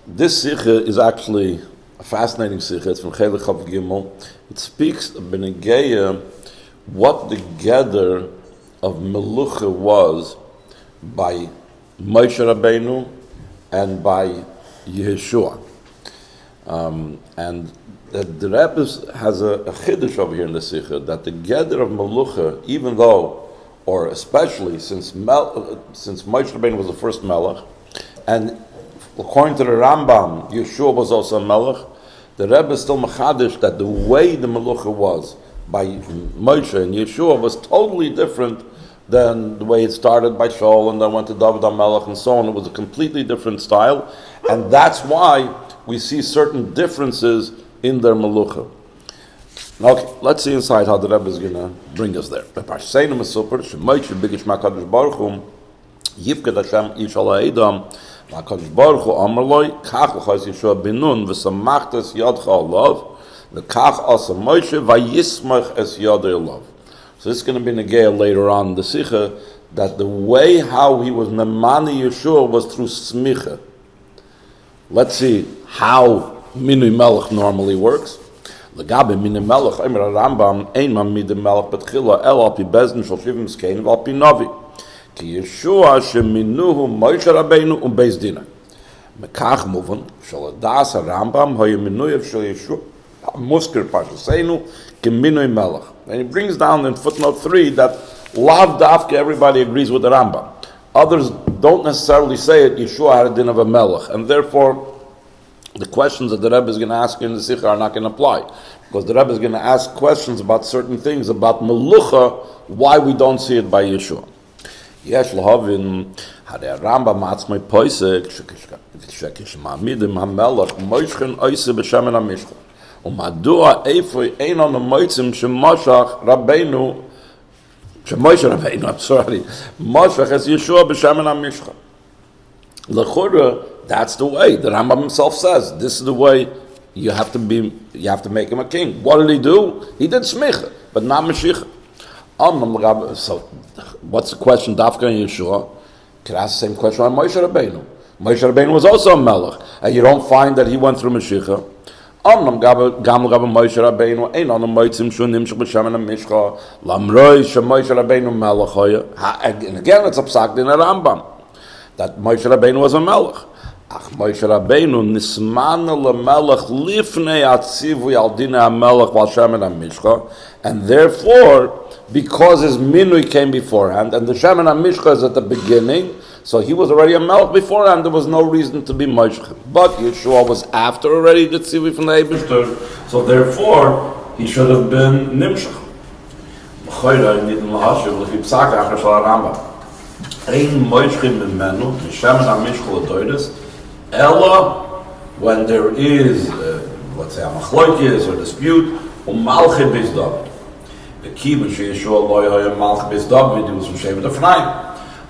This Sikha is actually a fascinating Sikha. It's from Chelek Chav Gimel. It speaks of Benegeya, what the gather of Melucha was by Moshe Rabbeinu and by Yehoshua. And the Rebbe has a chiddush over here in the Sikha, that the gather of Melucha, even though, or especially since Moshe Rabbeinu was the first Melech, and according to the Rambam, Yehoshua was also a Melech, the Rebbe is still machadish that the way the Melucha was by Moshe and Yehoshua was totally different than the way it started by Shaul and then went to David HaMelech and so on. It was a completely different style, and that's why we see certain differences in their Melucha. Okay, let's see inside how the Rebbe is going to bring us there. HaKadosh Baruch Hu Amar Loi, Kach L'chais Yeshua Binun, V'samachtes Yadcha Olav, V'kach Asa Moshe, V'yismach Es Yadei Olav. So this is going to be negayah later on in the Sikha, that the way how he was Memani Yeshua was through Semicha. Let's see how Minui Melech normally works. L'gabe Minui Melech, Emer Rambam, Ein Man Minui Melech Betchila, El Al Pi Bezdin Shal Shivim Skein, V'al Pi Navi. Ki Yeshua sheminuhu Moshe Rabbeinu Beis Dina. Mekach muvan shel das Rambam hoye minuyev shel Yeshua musker pashaseinu keminui melech. And he brings down in footnote 3 that lav dafke everybody agrees with the Rambam. Others don't necessarily say it. Yeshua had a din of a melech, and therefore the questions that the Rebbe is going to ask in the Sikha are not going to apply, because the Rebbe is going to ask questions about certain things about melucha, why we don't see it by Yeshua. Yesh lahavin had Rambam atzmai poisek shekish ma'amidim hamelach moishchen oise b'Shemen Hamishcha umadua eifoi ein on the moitzim shemashach Rabbeinu Moshe es Yeshua b'Shemen Hamishcha. L'chora, that's the way the Rambam himself says. This is the way you have to make him a king. What did he do? He did Semicha, but not Meshicha. So, what's the question? Dafka and Yeshua could ask the same question on Moshe Rabbeinu. Moshe Rabbeinu was also a melech, and you don't find that he went through Meshicha. And again, it's a psak in a Rambam that Moshe Rabbeinu was a melech. Ach Moshe Rabbeinu nisman lemelech lifnei atzivu al dina hamelech val Shemen Hamishcha, and therefore, because his minui came beforehand, and the Shemen Hamishcha is at the beginning, so he was already a melech beforehand, there was no reason to be Moshe. But Yeshua was after already the tzivi from the Eibishter, so therefore, he should have been Nimshach. B'choyra, nidin lahashiv, l'fi p'sak achar shal Rambam. Ein Moshe b'menu, Shemen Hamishcha l'doides, Ella, when there is, let's say, a machloikis or dispute, malche beis David. The key when Yeshua loy hoya malche beis David, it was from Shevet Efraim.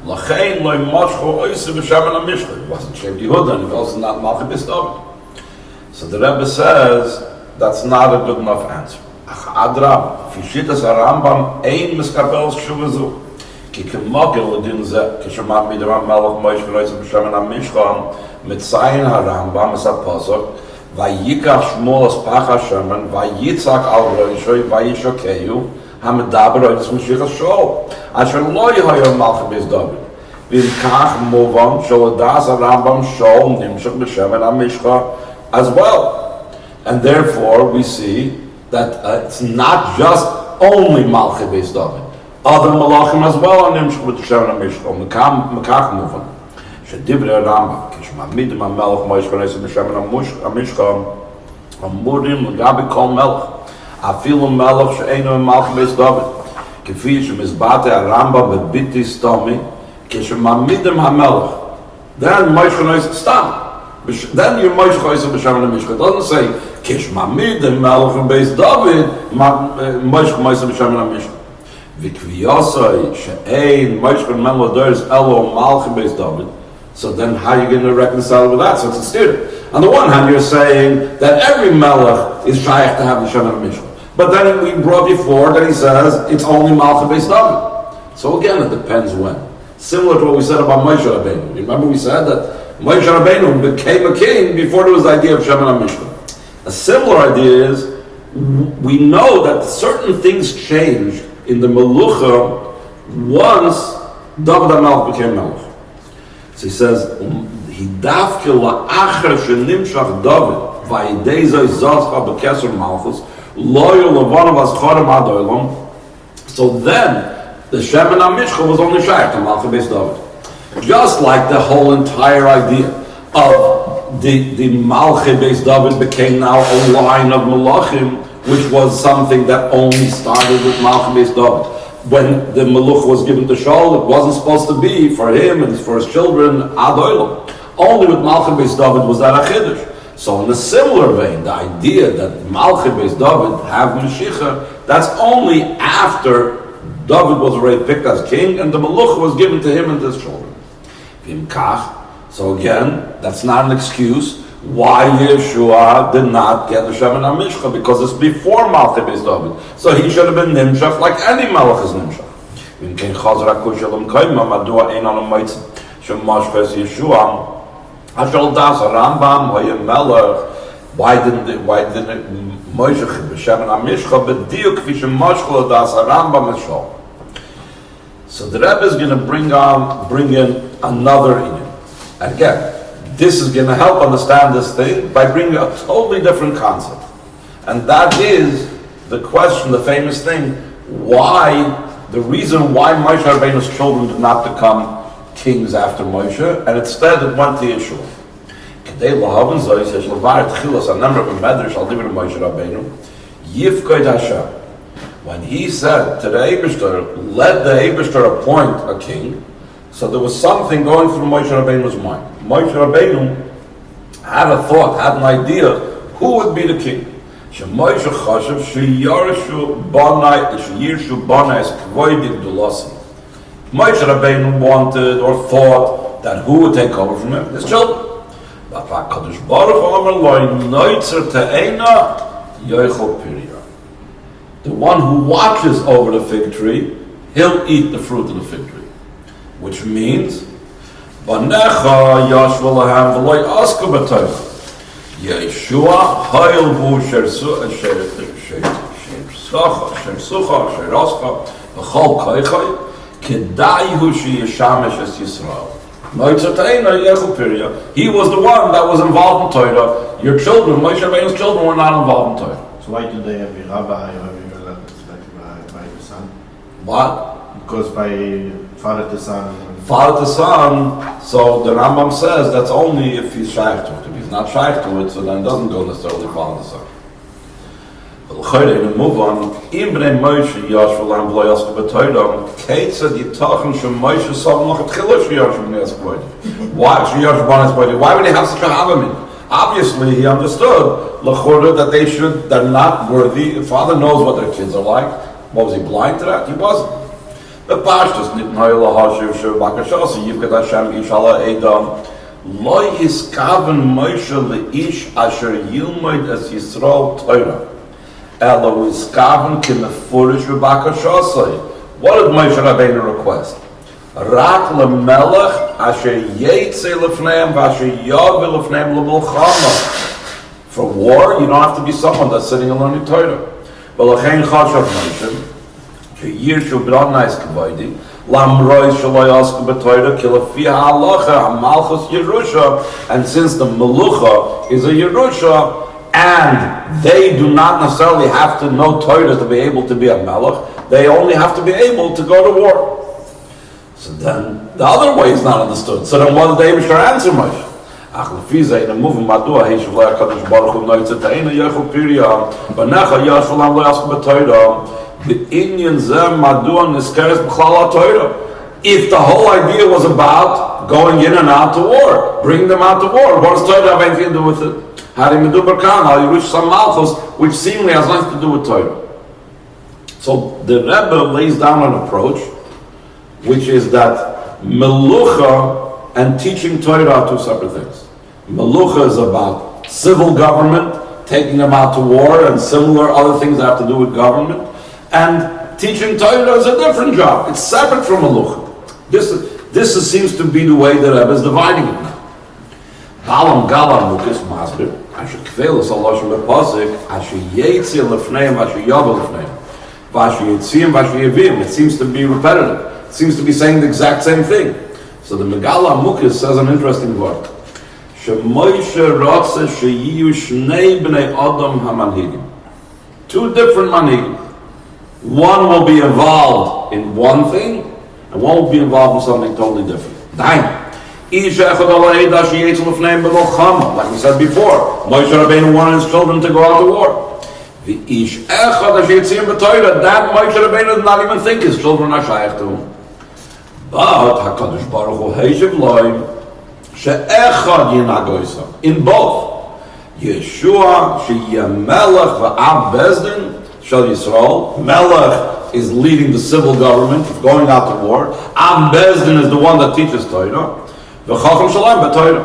Lachein loy mashcho oise b'Shemen Hamishcha. It wasn't Shevet Yehuda, and it was not malche beis David. So the Rebbe says that's not a good enough answer. Ach adrab, fishitas Rambam ein miskabel shuvazu. Ki kemogel ledin ze kishamat midaram melech Moshe oise b'Shemen Hamishcha. Mitzayin HaRambam is a pasuk, Vayikach Shmuel es Pach HaShemen, Vayitzak al Roishoy, Vayishokeyu, Hamedaber Oides Meshicha Shol, Asher lo yehoya malcha beis David. V'imkach movan shol edas HaRambam Shol nimshach b'Shemen Hamishcha as well. And therefore we see that it's not just only malcha beis David. Other malachim as well are nimshach b'Shemen Hamishcha. Mekach movan. שדיברי הרמב"ם, כשמעמידים המלך מויש בנס בשמן המשחה, אמורים לגבי כל מלך, אפילו מלך שאינו מלך בית דוד, כפי שמסברת הרמב"ם בביטי סתומי, כשמעמידים המלך, then מויש בנס סתם, then you're מויש בנס בשמן המשחה. It doesn't say, כשמעמידים מלך בית דוד, מויש בנס בשמן המשחה. וכביוסוי שאין מויש בנס לדורס אלו מלך בית דוד, so then how are you going to reconcile with that? So it's a steer. On the one hand, you're saying that every melech is shaykh to have the Shemen Hamishcha. But then we brought before that he says it's only malcha beis David. So again, it depends when. Similar to what we said about Moshe Rabbeinu. Remember we said that Moshe Rabbeinu became a king before there was the idea of Shemen Hamishcha. A similar idea is, we know that certain things changed in the Melucha once David HaMelech became Melech. So he says, Hidavke la'acher shenimshach David va'idei zoi zazcha b'keser Malchus loyo levanav azchorim ad olam. So then, the Shemen Hamishcha was only shaykh to Malchus based David. Just like the whole entire idea of the Malchus based David became now a line of Malachim, which was something that only started with Malchus based David. When the Meluch was given to Shaul, it wasn't supposed to be for him and for his children ad olam. Only with Malchus based David was that a chiddush. So in a similar vein, the idea that Malchus based David have Meshicha, that's only after David was already picked as king and the Meluch was given to him and his children. So again, that's not an excuse why Yehoshua did not get the Shemen Hamishcha, because it's before Malchus based David. So he should have been Nimshach like any Melech is Nimshach. Rambam, why didn't Moshe Shemen Hamishcha b'diuk k'fi shemashchel das Rambam and Shaul? So the Rebbe is going to bring in another inyan. And again, this is going to help understand this thing by bringing a totally different concept. And that is the question, the famous thing, the reason why Moshe Rabbeinu's children did not become kings after Moshe, and instead it went to Yehoshua. When he said to the Eibishter, let the Eibishter appoint a king, so there was something going through Moshe Rabbeinu's mind. Moshe Rabbeinu had a thought, had an idea, who would be the king. Moshe Rabbeinu wanted or thought that who would take over from him? His children. The one who watches over the fig tree, he'll eat the fruit of the fig tree. Which means, Yehoshua hailvu v'chol koichai kedaihu sheyeshamesh es Yisrael. He was the one that was involved in Torah. Your children, Moshe Rabbeinu's children, were not involved in Torah. So why do they have a rabbi or by the son? What? Because by father to son. Father to son, so the Rambam says that's only if he's shaykh to it. If he's not shaykh to it, so then it doesn't go necessarily father to son. But to move on, Ibn Moshe Yehoshua and Moshe Ketzad Yitachem Shem Moshe Sav Noch Tchilah Yehoshua and Moshe. Why would they have such a havamin? Obviously, he understood that they're not worthy. Father knows what their kids are like. Was he blind to that? He wasn't. The Pashtus Nitnoy Lahashiv Shir Bakashos Yivkat Hashem Ishala Edom Lo Yiskaven Moshe Leish Asher Yilmoid as Yisrael Torah Elo Yiskaven Kimefurish Bakashosai. What did Moshe Rabbeinu request? Rak lemelech asher yetze lefneim v'asher yav lefneim lemelchama. For war, you don't have to be someone that's sitting and learning Torah. V'lachein chashav Moshe sheyirshu b'ranais k'vaydi lamrois shaloi asku b'Torah ki lefi ha'alacha ha'malchus Yerusha. And since the Melucha is a Yerusha, and they do not necessarily have to know Torah to be able to be a Melech, they only have to be able to go to war. So then, the other way is not understood. So then what did the Eibishter answer Moshe? Ach lefize in a moving madua heishav le'akadosh baruch hu noitze te'ena yechol pirya v'necha yashulam le'asku b'Torah v'inyan zeh madua niskeres b'chlal ha'Torah. If the whole idea was about going in and out to war, bringing them out to war, what does Torah have anything to do with it? Harim medubar kan al yirush sam malchus, which seemingly has nothing to do with Torah. So the Rebbe lays down an approach, which is that Melucha and teaching Torah are two separate things. Melucha is about civil government, taking them out to war, and similar other things that have to do with government. And teaching Torah is a different job. It's separate from Melucha. This seems to be the way the Rebbe is dividing it now. Balam Galam Mukas Masbir, Asher Kvelos Aloshim Bepasik, Asher Yetzir Lefneim, Asher Yavel Lefneim, Vasher Yetzim, Vasher Yevim. It seems to be repetitive. It seems to be saying the exact same thing. So the Megala Mukas says an interesting word. Shemoishe Rotze Sheyiyu Shnei Bnei Adam HaManhigim. Two different manhigim. One will be involved in one thing, and one will be involved in something totally different. Like we said before, Moshe Rabbeinu wanted his children to go out to war. That Moshe Rabbeinu did not even think his children are shaykh to him. But HaKadosh Baruch Hu Heishiv Loim she'echad yinagoysa. In both, Yeshua she'yeh melech v'av bezdin shel Yisrael. Melech is leading the civil government, going out to war. Av bezdin is the one that teaches Torah. V'chacham shalom b'Torah.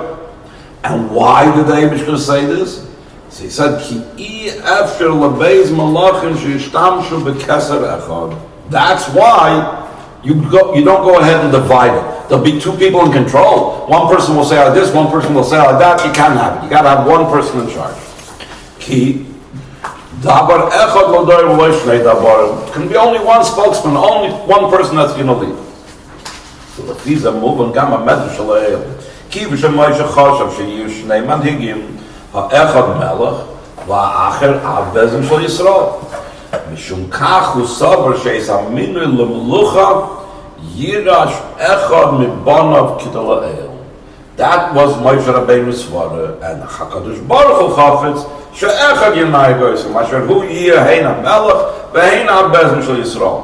And why did the Yehoshua say this? So he said, Ki efsher lebeiz malachim she'ishtamshu b'keser echad. That's why you don't go ahead and divide it. There'll be two people in control. One person will say like this, one person will say like that. You can't have it. You got to have one person in charge. Ki dabar echad lo doir v'lo shnei dabarim. It can be only one spokesman, only one person that's going to lead. So the Fiza move and Gamma Medrash Aleil. Ki v'shem Moshe chashav sheyiyu shnei manhigim ha'echad melech va'acher av bezin shel Yisrael. Mishum kach hu sabar sheis aminui lemelucha yirash echad mibanav kidol ha'el. That was Moshe Rabbeinu's father, and HaKadosh Baruch Hu chafetz she'echad yinai goysim asher hu yir heina melech ve'heina av bezin shel Yisrael.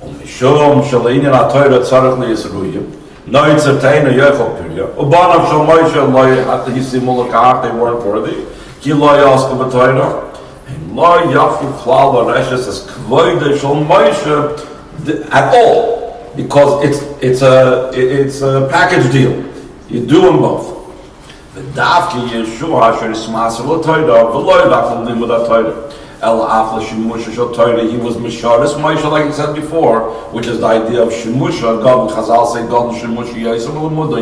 Mishum shaleinin ha'Torah tzarech liyisruyim noitzer teina yechol pirya ubanav shel Moshe lo yisimu lekach, they weren't worthy ki lo yasku b'Torah lo yafu klal v'reshes as kvoide shel Moshe at all, because it's a package deal. You do them both. V'davki Yeshua asher ismaser l'Torah v'lo yadach l'limud ha'Torah. He was Misharis Moshe, like he said before, which is the idea of Shemusha. God, Chazal say, God, Shemusha,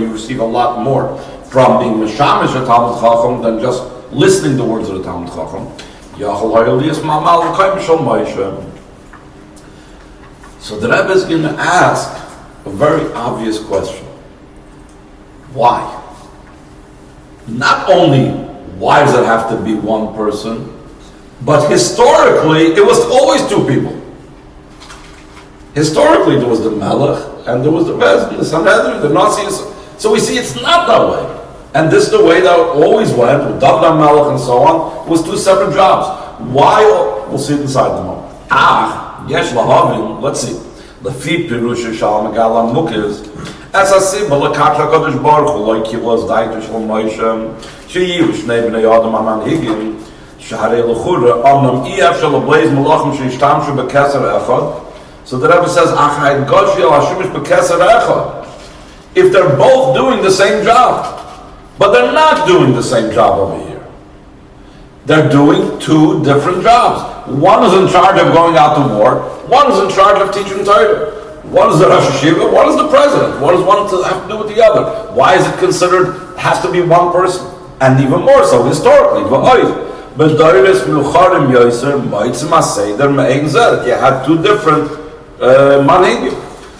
you receive a lot more from being Mishamish a Talmud Chacham than just listening to the words of the Talmud Chacham. So the Rebbe is going to ask a very obvious question. Why? Not only why does it have to be one person, but historically, it was always two people. Historically, there was the Melech, and there was the Bezdin, the Sanhedrin, the Nazis. So we see it's not that way. And this is the way that it always went, with David Melech and so on, was two separate jobs. Why? We'll see it inside the moment. Yesh lahavin, let's see. Lefi Pirusha Shalom Megalam Mukis, as I see, Balakach HaKadosh Baruch Hu, like he was Daitush Shal Moshe, Sheyiyu Shnei Bnei Adam HaManhigim, so the Rebbe says, if they're both doing the same job, but they're not doing the same job over here. They're doing two different jobs. One is in charge of going out to war, one is in charge of teaching Torah. One is the Rosh Hashiva, one is the president. What does one have to do with the other? Why is it considered has to be one person? And even more so, historically. But Doris Milcharim Yoser Moitzim Aseder Me'egzer. You had two different manhigim.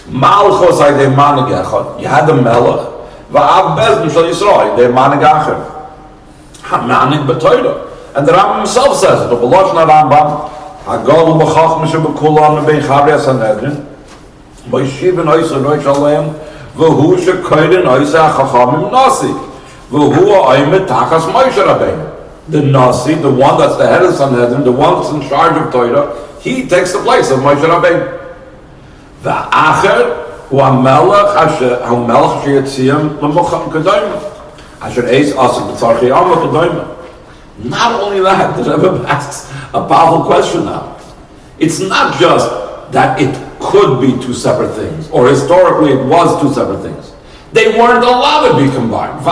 Malchos Aydei Manig Echad. You had the Melech. Va'av Bezdin Shal Yisrael. Aydei Manig Acher. HaManig B'Torah. And the Rambam himself says it. The Beloshna Rambam. Hagol B'chach Misha B'Kulan B'Bein Chavri HaSanhedrin. Moishivin Oysa Rosh Aleim. V'hu Shekoyden Oysa HaChachamim Nasi. V'hu Ha'oimet Tachas Moshe Rabbeinu. The Nasi, the one that's the head of Sanhedrin, the one that's in charge of Torah, he takes the place of Moshe Rabbeinu. V'acher hu ha-melech ha-melech she'yetziam l'mocham kadoyma. Asher eis asik b'tzarchi amma kadoyma. Not only that, the Rebbe asks a powerful question now. It's not just that it could be two separate things, or historically it was two separate things. They weren't allowed to be combined. So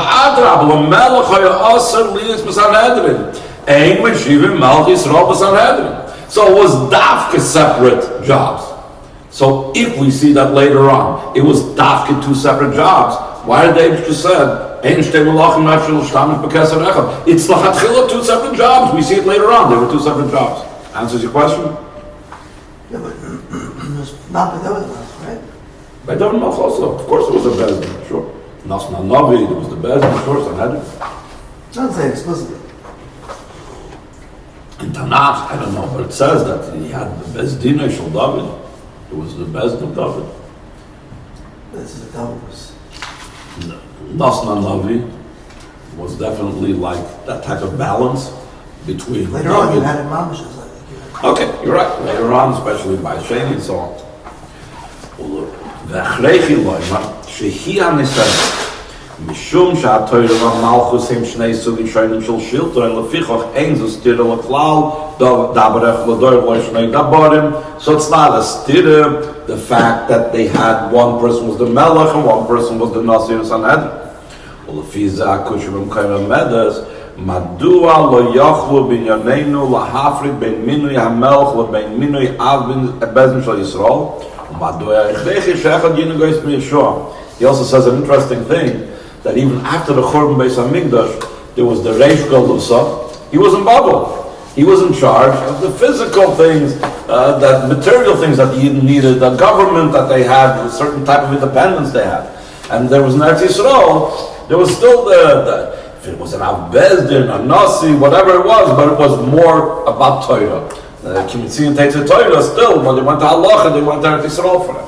it was dafka separate jobs. So if we see that later on, it was dafka two separate jobs, why did they just said It's lachatchila, two separate jobs. We see it later on. There were two separate jobs. Answers your question? Yeah, but it was not by David Melch, right? By David Melch also. Of course it was a Bezdin, sure. Nasna Navi, there was the Bezdin, sure, Sanhedrin. It doesn't say explicitly. In Tanakh, I don't know, but it says that he had the Bezdin Shel David. It was the Bezdin of David. This is a David was. Nasna Navi was definitely like that type of balance between Later on, you David. had it Mamish, I think. Okay, you're right. Later on, especially by Sheni and so on. והכרחי לומר שהיא הניסיון משום שהתורה והמלכות הם שני סוגים שונים של שלטון לפיכך אין זו סתירה לכלל דברך לדור לא שני דברים. So it's not a stira, the fact that they had one person was the melech and one person was the nasi and Sanhedrin. ולפי זה הקושר במקיים המדס מדוע לא יוכלו בענייננו להפריד בין מינוי המלך לבין מינוי אב בזמן של ישראל? He also says an interesting thing, that even after the Churban Beis HaMikdash, there was the Reish Galusa. He was in Babel. He was in charge of the physical things, that material things that he needed, the government that they had, a certain type of independence they had. And there was in Eretz Yisrael, there was still if it was an Av Bezdin, a Nasi, whatever it was, but it was more about Torah. Kimitzian takes a Torah still, when they went to Allah, they went to Eretz Yisrael for it.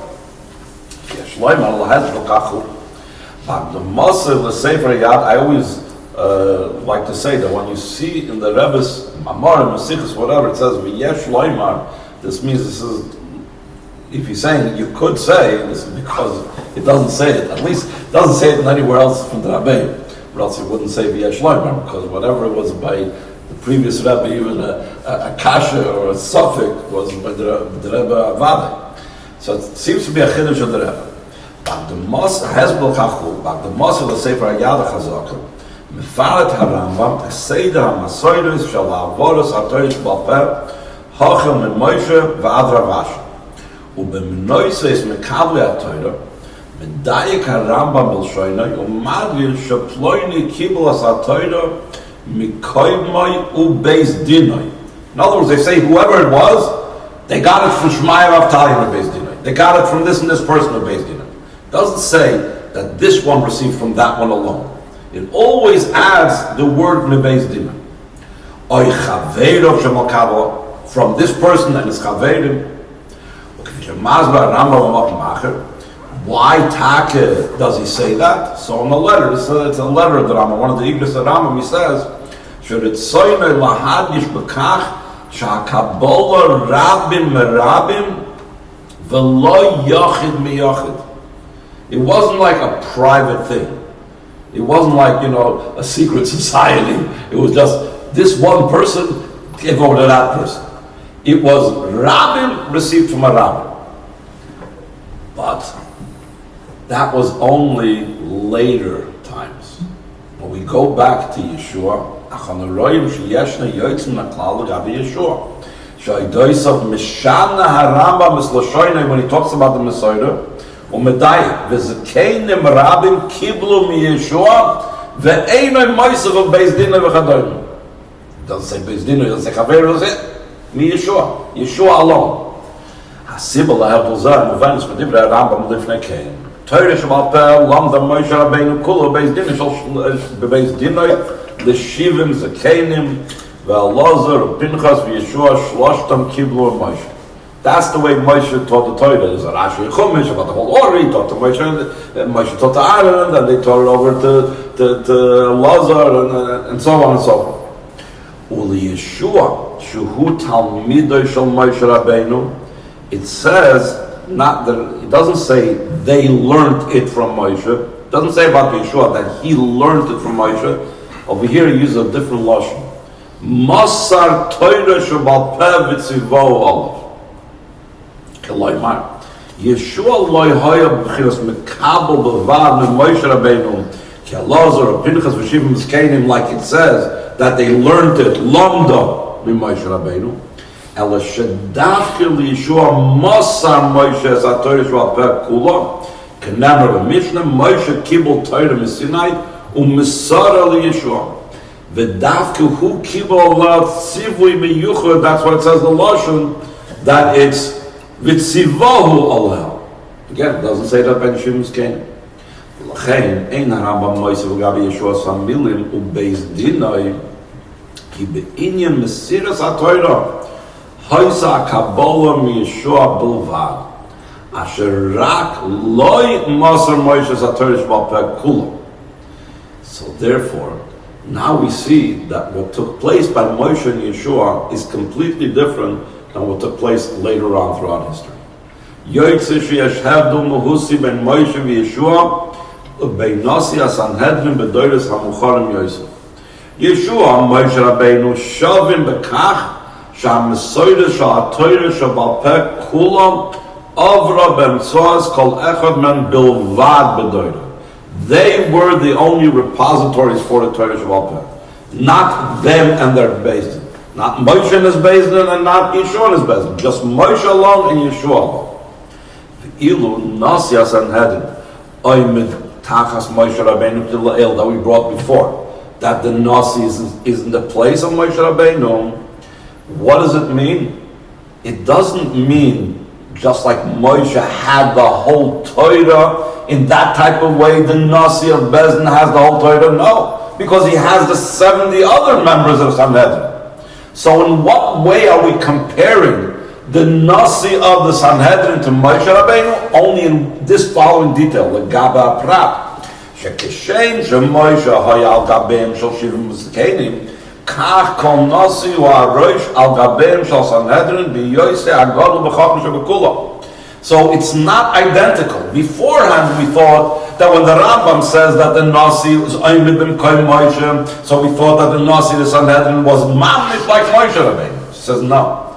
But the Moshe, the Sefer Yad, I always like to say that when you see in the Rebbe's Mamar, Meshicha, whatever, it says V'yesh Loimar, this means this is, if he's saying you could say, this is because it doesn't say it, at least it doesn't say it anywhere else from the Rebbe, or else he wouldn't say V'yesh Loimar, because whatever it was by the previous Rebbe, even a kasha or a suffix was by the Rebbe Avadai. So it seems to be a chiddush of the Rebbe. But the Moshe Hezbel Chachul, but the Moshe the Sefer Yad Chazaka, Mefaret HaRambam, Seder HaMasoiris Shal HaAvoros HaToish Balpeh, Hachel Min Moshe V'ad Ravash. ובמנויסס מקבלי התורה, מדייק הרמב"ם בלשונו, ומדביר שפלויני קיבלס התורה מקוימוי ובייס דינוי. In other words, they say whoever it was, they got it from Shmaya Avtalion of Beis Dinoi. They got it from this and this person of Beis Dinoi. It doesn't say that this one received from that one alone. It always adds the word Beis Dinoi. Oy chaveirov shemalkavo, from this person and his chaveirim. Why Take does he say that? So in the letter, it's a letter of the Rambam. One of the Igros of Rambam, he says, "Sheritzayne lahadish bekach shakabola rabim merabim v'lo yachid miyachid." It wasn't like a private thing. It wasn't like, a secret society. It was just this one person gave over to that person. It was rabim received from a rabbi. But that was only later times. When we go back to Yeshua, when he talks about the Messiah, it doesn't say Beis Dinoi, it doesn't say Chaver, it doesn't say Yeshua alone. הסיבה להבדל זה מובן בדברי הרמב"ם לפני כן. תורה שבעל-פה למד משה רבינו כולו בבייס דינוי לשבעים זקנים ואלעזר ופינחס וישוע שלושתם קיבלו משה. That's the way Moshe taught the Torah. There's a Rashi Chumash about the whole order. He taught to Moshe, and Moshe taught to Aaron, and they taught it over to Elazar, and so on and so forth. Uli Yeshua, Shuhu Talmidoi Shel Moshe Rabbeinu. It says, it doesn't say they learned it from Moshe. It doesn't say about Yeshua that he learned it from Moshe. Over here he uses a different lashon. Masar Torah Shebal Peh V'tzivo Olav. K'loimar. Yeshua loy haya b'chiras mekabel b'vad min Moshe Rabbeinu K'Elazar or Piנחas v'shivim zkenim, like it says that they learned it lomda min Moshe Rabbeinu. Ela shedavke liyeshua masar Moshe as ha-Torah shebal peh kula. K'namar b'mishnah Moshe kibul Torah misinai U'misara li-Yeshua. V'davke hu kibo Allah tzivui miyuchad, that's why it says the Lashon, that it's v'tzivahu Allah. Again, it doesn't say that Ben Shim's came. L'chein, ein Rambam Moshe v'gabi Yeshua Samilim u'beis dinoi ki be'inyan mesiras ha-Torah hoisa kabbalah mi-Yeshua bilvad asher rak loy masar Moshe ha-Torah sh'bal kula. So therefore, now we see that what took place by Moshe and Yehoshua is completely different than what took place later on throughout history. Yoytze sheyeshevdu mehusi ben Moshe v'Yehoshua u'bein nasi ha-Sanhedrin b'doros ha-mucharim Yosef. Yehoshua, Moshe Rabbeinu, shavim bekach sha'mesoides sha'atorah shebal peh kulam avra b'mtzoas kol echad men bilvad b'doros. They were the only repositories for the Torah Shebal Peh. Not them and their Beis Din. Not Moshe and his Beis Din and not Yehoshua and his Beis Din. Just Moshe alone and Yehoshua alone. Ilu Nasi Sanhedrin Oymid Tachas Moshe Rabbeinu Tila'el that we brought before. That the Nasi is in the place of Moshe Rabbeinu. What does it mean? It doesn't mean just like Moshe had the whole Torah in that type of way, the Nasi of Beis Din has the whole Torah? No, because he has the 70 other members of Sanhedrin. So in what way are we comparing the Nasi of the Sanhedrin to Moshe Rabbeinu? Only in this following detail, L'gaba Prat. Shekeshem sheMoshe haya al gabeim shel shivim zkenim, kach kol Nasi u'arosh al gabeim shel Sanhedrin b'yoyse agadol b'chacham shebekulah. So it's not identical. Beforehand, we thought that when the Rambam says that the Nasi was Oymid b'mkoy Moshe, so we thought that the Nasi, the Sanhedrin, was mamish like Moshe Rabbeinu. He says no.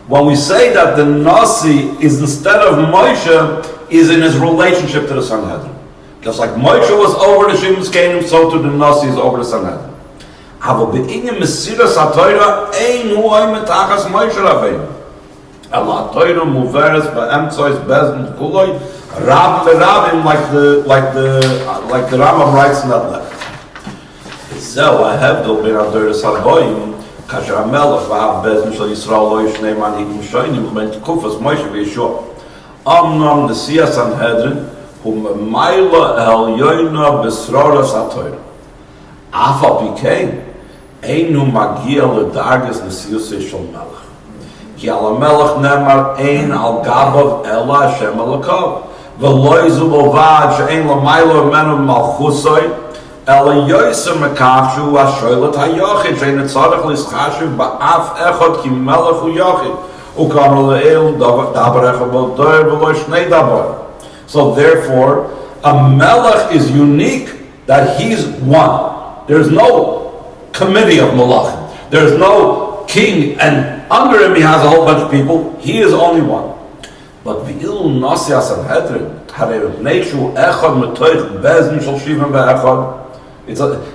When we say that the Nasi is instead of Moshe, is in his relationship to the Sanhedrin. Just like Moshe was over the Shemon's kingdom, so too the Nasi is over the Sanhedrin. Avo be'inyan mesiras ha-Torah ein hu Oymid tachas Moshe Rabbeinu. Allah Torah muveres ba'emtzois bezdin kuloi rab berabim like the Rambam writes in that letter. Zeh ha'hevdel ben adoros harboim kasher hamelech v'hav bezdin shel Yisrael lo yishnei manhigim shoynim u'ben tkufas Moshe v'Yehoshua amnam nesias Sanhedrin hu memayla elyoyna b'sroras ha-Torah af al pikein einu magia ledarges nesius shel melech. Ki al melech nemar ein al gabav ela Hashem elokov v'lo zu bovad she'ein lamaylo menu malchusoi ela yoyser mekach shu ashoylet hayochid she'ein tzarech lischashiv ba'af echad ki melech hu yochid u'kamar le'el dabar echad b'dor v'lo shnei dabar. So therefore, a melech is unique that he's one. There's no committee of malachim. There's no king and under him he has a whole bunch of people. He is only one. But v'il Nasi Sanhedrin harei b'neishu echad metoich bezdin shel shivim ve'echad.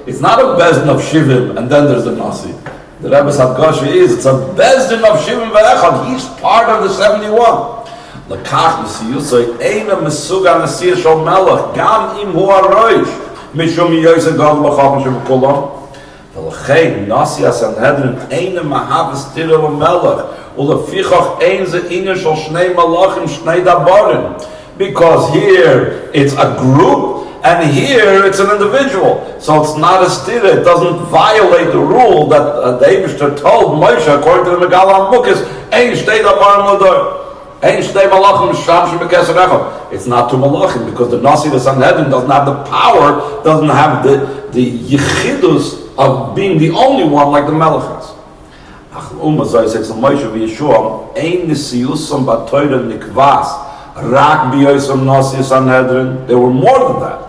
It's not a bezdin of shivim and then there's the Nasi. The Rebbe's Hadgasha is it's a bezdin of shivim ve'echad. He's part of the 71. L'kach nesiyusay eina mesuga nesiyah shel melech gam im hu aroish mishum yoyse gad l'chacham shebekulam. V'lechein Nasi Sanhedrin eine mahavas tira l'melech u'lefichach ein ze inyan shel shnei malachim shnei dabarim, because here it's a group and here it's an individual, so it's not a stira. It doesn't violate the rule that the Eibishter told Moshe according to the Megillah Mukis ein shnei dabarim l'dor. It's not to Malachim because the Nasi, the Sanhedrin, doesn't have the power, doesn't have the yichidus of being the only one like the Melech has. There were more than that.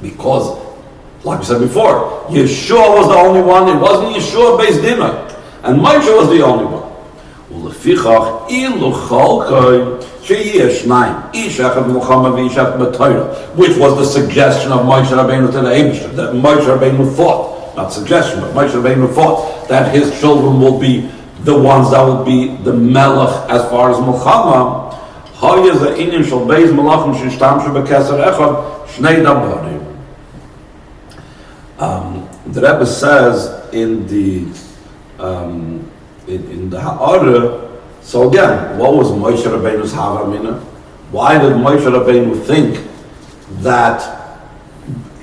Because, like we said before, Yehoshua was the only one. It wasn't Yehoshua Beis Din, and Moshe was the only one. Which was the suggestion of Moshe Rabbeinu to the Eibishter, that Moshe Rabbeinu thought not suggestion, but Moshe Rabbeinu thought that his children will be the ones that will be the melech as far as Mulchama. The Rebbe says in the Ha'ara, so again, what was Moshe Rabbeinu's Havamina? Why did Moshe Rabbeinu think that,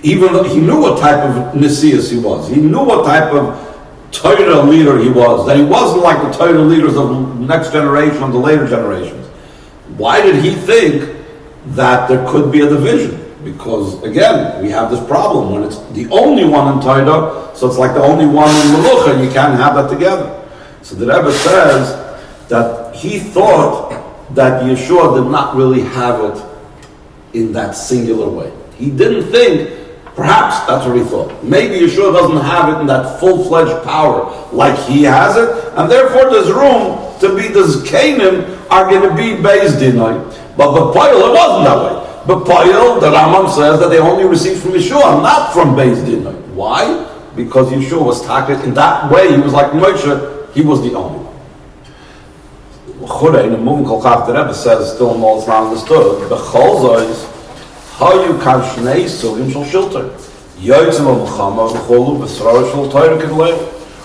even though he knew what type of Nisias he was, he knew what type of Torah leader he was, that he wasn't like the Torah leaders of the next generation and the later generations. Why did he think that there could be a division? Because again, we have this problem when it's the only one in Torah, so it's like the only one in Melucha, and you can't have that together. So the Rebbe says that he thought that Yeshua did not really have it in that singular way. He didn't think, perhaps that's what he thought. Maybe Yeshua doesn't have it in that full-fledged power like he has it, and therefore there's room to be the Zkanim are going to be Beis Dinai. But B'Poyel, it wasn't that way. B'Poyel, the Rambam says that they only received from Yeshua, not from Beis Dinai. Why? Because Yeshua was taught in that way. He was like Moshe. He was the only one. In the moving Kolchach, the Rebbe says, still more it's not understood, B'chol Zois, how you can Shnei Sugim Shal Shilter. Yoitzim Al-Muchama, B'cholu, B'Sroi Shal Torah Kedlei,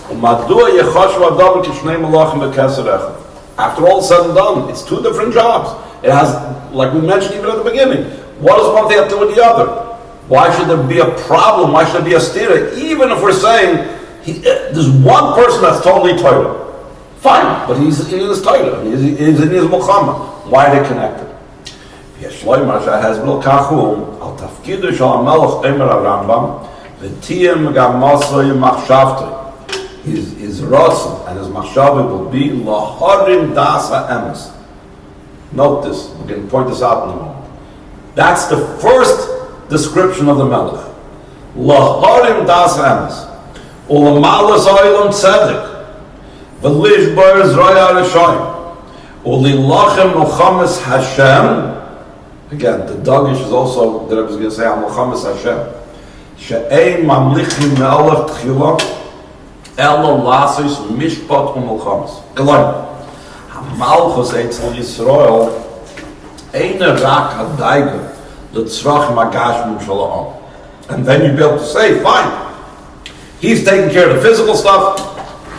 U'madua Yehoshua Adav Kishnei Malachim B'Keser Echad. After all said and done, it's two different jobs. It has, like we mentioned even at the beginning, what does one thing have to do with the other? Why should there be a problem? Why should there be a stira? Even if we're saying there's one person that's totally Torah. Fine, but he's in his Torah, he's in his Muhammad. Why are they connected? His Ratzon and his Machshavah will be Laharim Das HaEmes. Note this, we're going to point this out in a moment. That's the first description of the Melech. Laharim Das HaEmes. Ulamalas Oilam Tzedek. V'lishbar Zroya Rishayim. Ulilachem Mochames Hashem. Again, the Dagish is also, the Rebbe is going to say, Mochames Hashem. She'ein Mamlichim Me'alach Tchila. Elo Lasis Mishpat Umulchamas. Geloim. Hamalchus Eitzel Yisrael Eine Rak HaDaiga L'tzrach Magashmim Shalom. And then you'd be able to say, fine, he's taking care of the physical stuff,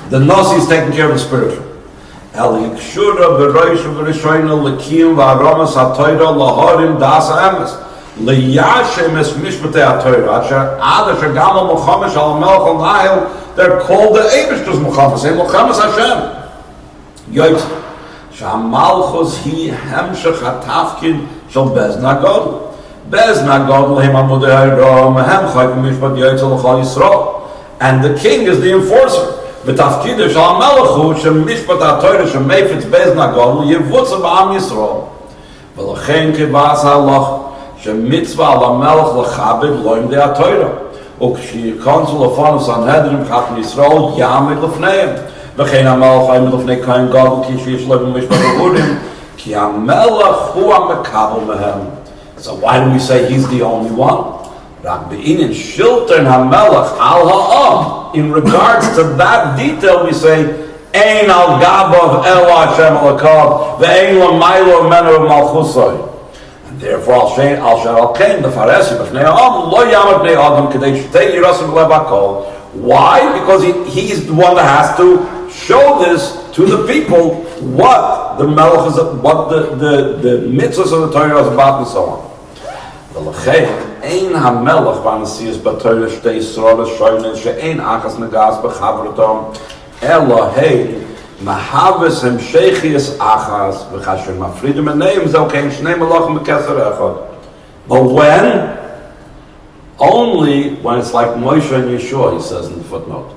the Nasi is taking care of the spiritual. El Yikshura B'Roishu B'Rishoyna L'Kiyim V'Aromas HaToyra L'Horim Das HaEmes L'Yashem Es Mishpatei HaToyra Asher Gam HaMochamesh Al HaMelech Al Nahil. They're called the Eibishter's Mochamas, say Mochamas Hashem. Yoitz, Shamalchus hi hemshech hatafkin shal bezna godl. Bezna godl hem amudei hayrom, hem chayvim mishpat yoitz al chal Yisrael. And the king is the enforcer. V'tafkidah shal melechu, shem mishpat ha-toyre, shem meifetz bezna godl, yevutza ba'am Yisrael. V'lachein kibas halach, shem mitzvah al ha-melech l'chabed loim de ha-toyre. וכשהיא קונסול לפון סנהדרין חתן ישראל יעמד לפניהם וכן המלך יעמד לפני כהן גדול כשיש לו במשפט הגורים כי המלך הוא המקבל מהם. So why do we say he's the only one? רק בעניין שילטון המלך על העם. In regards to that detail we say אין על גביו אלא השם אלוקיו ואין למיילו ממנו מלכוסוי. Therefore, I'll share al kain the faresi b'fnei ha'am lo yamad b'nei adam kedei shtei yirasim b'lev hakol. Why? Because he's the one that has to show this to the people what the melech is, what the mitzvahs of the Torah is about, and so on. V'lechein ein hamelech v'anasiyas b'Torah shtei srolas shoynes she'ein achas negas b'chavratom Elohei. Mahavis hem shechias achas v'chasher mafridim eneim zel kein shnei malachim b'keser echad. But when? Only when it's like Moshe and Yehoshua, he says in the footnote.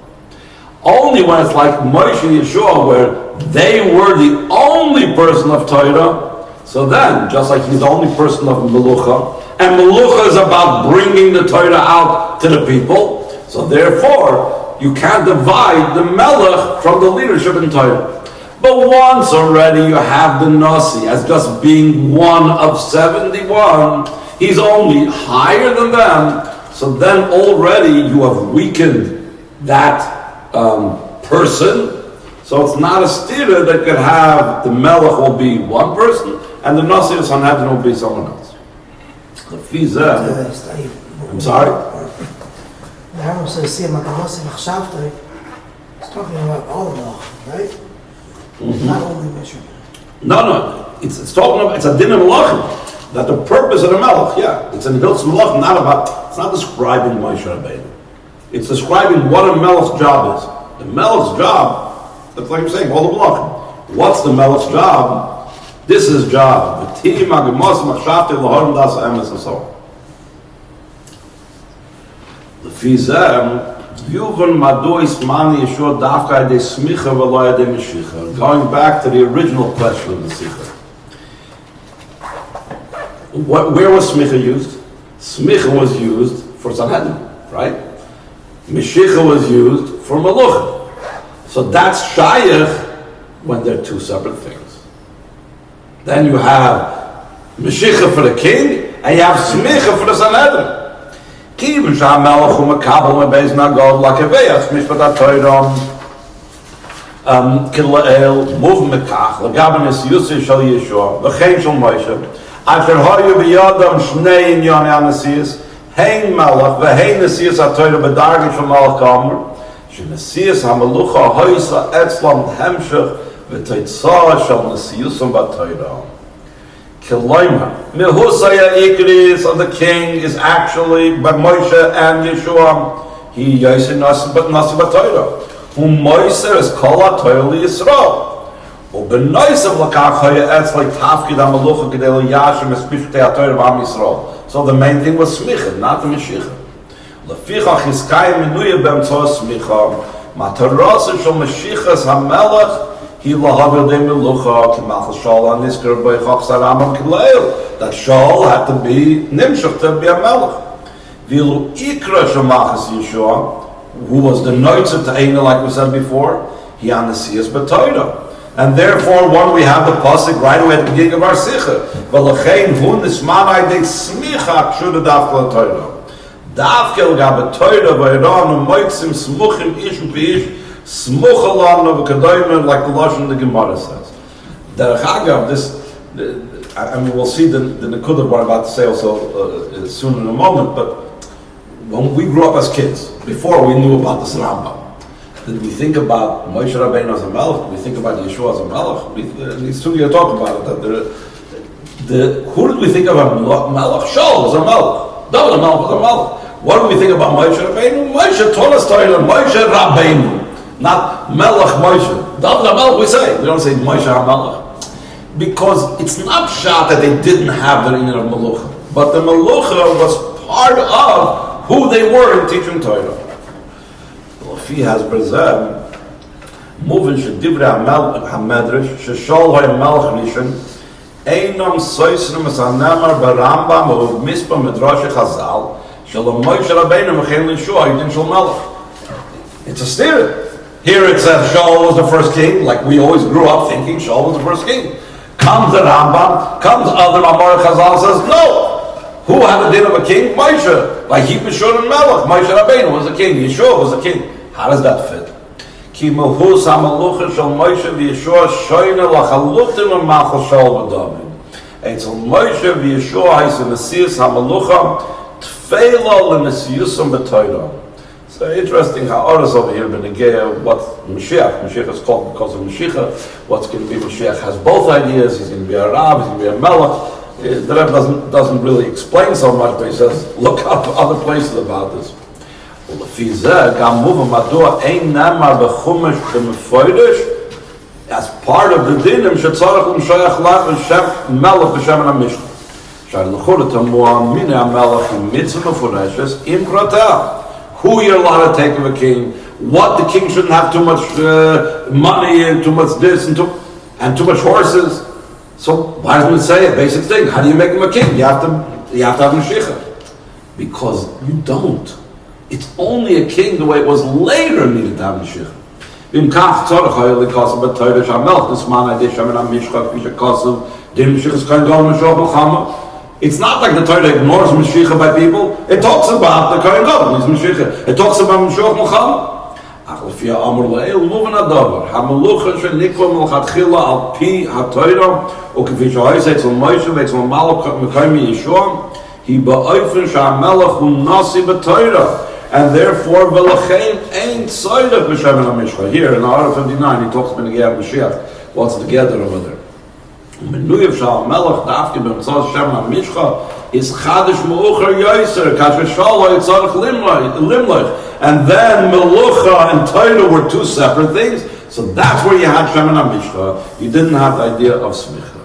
Only when it's like Moshe and Yehoshua, where they were the only person of Torah. So then, just like he's the only person of Melucha, and Melucha is about bringing the Torah out to the people. So therefore, you can't divide the Melech from the leadership in Torah. But once already you have the Nasi as just being one of 71, he's only higher than them, so then already you have weakened that person. So it's not a stira that could have the melech will be one person and the nasi of Sanhedrin will be someone else. The fizah. I'm sorry? The Rambam says, see, it's talking about all of them, right? Not only Meshicha. No. It's talking about, it's a din of melachim. That the purpose of the melech, yeah. It's an hilts melachim, it's not describing Moshe Rabbeinu. It's describing what a melech's job is. The melech's job, that's like I'm saying, all the melachim. What's the melech's job? This is his job. The team, and so on. The fizem, Yuvan Madu Ismani Yeshua Dafka de Semicha Veloya de Meshicha. Going back to the original question of the Sikha. Where was Semicha used? Semicha was used for Sanhedrin, right? Meshicha was used for Melucha. So that's Shayach when they're two separate things. Then you have Meshicha for the king, and you have Semicha for the Sanhedrin. Even Shamelach u'Makabel mebeis nagod lakeveas mishpat ha'Torah kila'el move mekach legaben Yusuf shel Yehoshua v'chein shel Moshe asher hayu b'yadam shnei inyonei hanesias hein malach v'hein nesias ha'Torah b'dargin shel malach kamer shenesias ha'melucha hoysa etzlam hemshech v'teitzah shel nesiusam b'Torah. Yehoshua Ikris of the king is actually by Moshe and Yehoshua. He Yosef but Nasi Torah. Whom Moshe is called a Torah Yisrael. Ubenoisav lakach haya etz like tafkid amalucha kedel yashim espishutei Torah b'am Yisrael. So the main thing was Semicha, not the Meshicha. Lefichach hiskayim menuya b'emtzos Semicha. Matarosa shel Meshichas hamelech. He lahavil de melucha k'malchus Shaul and niskar b'yichach saramam k'leil. That Shaul had to be nimshach to be a melech. Vilu ikra shemachas Yeshua, who was the noitzer to Eina, like we said before, he anasias b'Torah. And therefore, when we have the pasuk right away at the beginning of our Sikha, v'lechein hu nismanai de Semicha kshuda dafka l'Torah. Dafka l'gab Torah v'yiran u'moitzim smuchim ish v'ish Smuchalan of Kadoiman, like the Lashon the Gemara says. Derech Agav, we'll see the Nakudah what I'm about to say also soon in a moment, but when we grew up as kids, before we knew about this Rambam, did we think about Moshe Rabbeinu as a Melech? Did we think about Yeshua as a Melech? Soon you'll talk about it. That who did we think of a Melech? Shaul was a Melech. David Melech was a Melech. What did we think about Moshe Rabbeinu? Moshe taught us Torah, Moshe Rabbeinu. Not Melech Moshe. David HaMelech we say. We don't say Moshe HaMelech. Because it's not shot that they didn't have the inyan of Melucha. But the Melucha was part of who they were in teaching Torah. Well, if he has Berzem, moving Shedivre HaMedrash, Sheshol HaMelech Rishon, Einam Soisrim Esanamar Barambam of Mispa Medrash Chazal, Shalom Moshe Rabbeinu Mechen Yeshua, Yidin Shal Melech. It's a steer. Here it says Shaul was the first king, like we always grew up thinking Shaul was the first king. Comes the Rambam, comes other Amar Chazal says, no. Who had the din of a king? Moshe. Like he Bishur and Melech. Moshe Rabbeinu was a king, Yeshua was a king. How does that fit? Ki Melchus HaMelucha Shel Moshe v'Yeshua Shoyne Lachalutim Amachal Shaul v'David. Eitzel Moshe v'Yeshua Hais Nesias HaMelucha Tfeila L'Nesiyusam B'Torah. So interesting how others over here benegea what Mashiach is called because of Meshicha. What's going to be Mashiach has both ideas. He's going to be a Rab, he's going to be a Melech. The Rebbe doesn't really explain so much, but he says look up other places about this. Well, as part of the dinim shetzarach l'mshoyach lach v'shem Melech v'Shemen Hamishcha. Shar l'chura tamuah mine ha-Melech in mitzvah mefureshes im pratel. Who you're allowed to take of a king, what the king shouldn't have too much money and too much this and too much horses. So why doesn't it say a basic thing? How do you make him a king? You have to have Meshicha. Because you don't. It's only a king the way it was later needed to have Meshicha. It's not like the Torah ignores Meshicha by people. It talks about the Kohen Gadol, he's Meshicha. It talks about Meshiach Muhammad. אך לפי האמר לעיל מובן הדבר, המלוכה שנקבע מלכתחילה על פי התורה, וכפי שהויסה אצל מוישה ואצל מקיים ישוע, היא באופן שהמלך הוא נשיא בתורה, and therefore ולכן אין צורך בשמן המשחה. Here in Torah 59 he talks about the Mashiach, what's together over there. ומנויב שהמלך דווקא באמצעות שמן המשחה is chadish me'ucher yoser, kasher shaloi tzarech limloich. And then melucha and Torah were two separate things. So that's where you had Shemen Hamishcha. You didn't have the idea of Semicha.